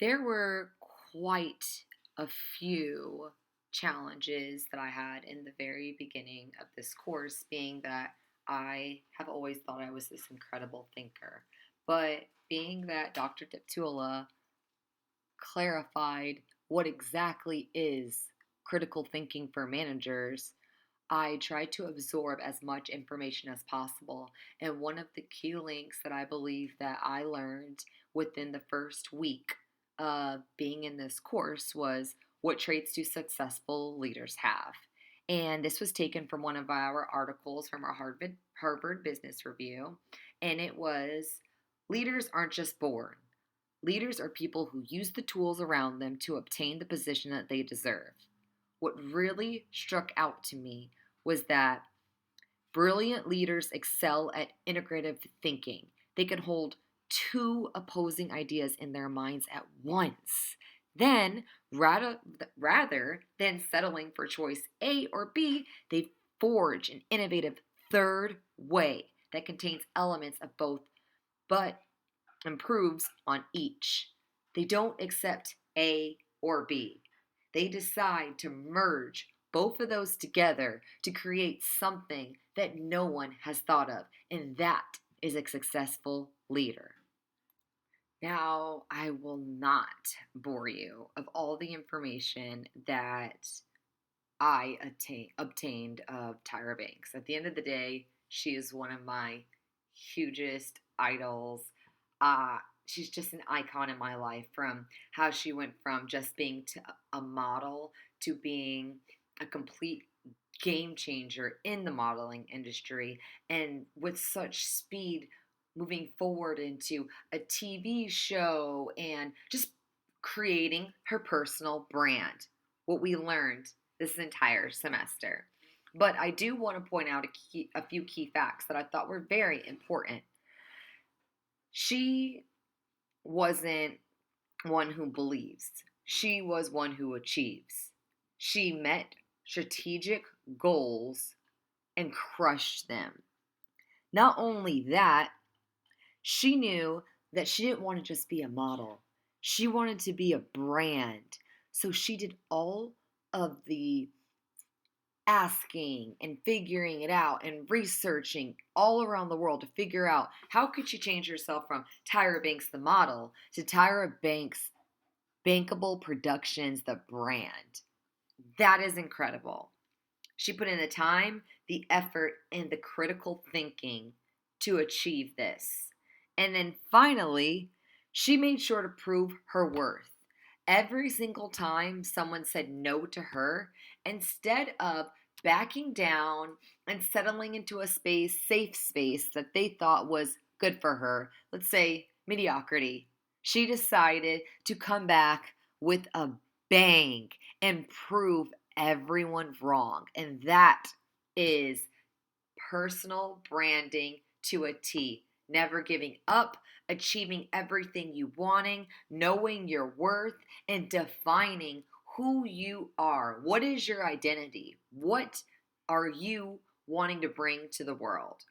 There were quite a few challenges that I had in the very beginning of this course, being that I have always thought I was this incredible thinker. But being that Dr. Diptula clarified what exactly is critical thinking for managers, I tried to absorb as much information as possible. And one of the key links that I believe that I learned within the first week of being in this course was what traits do successful leaders have? And this was taken from one of our articles from our Harvard Business Review. And it was leaders aren't just born. Leaders are people who use the tools around them to obtain the position that they deserve. What really struck out to me was that brilliant leaders excel at integrative thinking. They can hold two opposing ideas in their minds at once. Then, rather than settling for choice A or B, they forge an innovative third way that contains elements of both but improves on each. They don't accept A or B. They decide to merge both of those together to create something that no one has thought of, and that is a successful leader. Now, I will not bore you of all the information that obtained of Tyra Banks. At the end of the day, she is one of my hugest idols. She's just an icon in my life, from how she went from just being a model to being a complete game changer in the modeling industry, and with such speed moving forward into a TV show and just creating her personal brand. What we learned this entire semester. But I do want to point out a few key facts that I thought were very important. She wasn't one who believes, she was one who achieves. She met strategic goals and crushed them. Not only that, she knew that she didn't want to just be a model, she wanted to be a brand. So she did all of the asking and figuring it out and researching all around the world to figure out how could she change herself from Tyra Banks the model to Tyra Banks Bankable Productions the brand. That is incredible. She put in the time, the effort, and the critical thinking to achieve this. And then finally, she made sure to prove her worth. Every single time someone said no to her, instead of backing down and settling into a safe space that they thought was good for her, let's say mediocrity, she decided to come back with a bang and prove everyone wrong. And that is personal branding to a T. Never giving up, achieving everything you wanting, knowing your worth, and defining who you are. What is your identity? What are you wanting to bring to the world?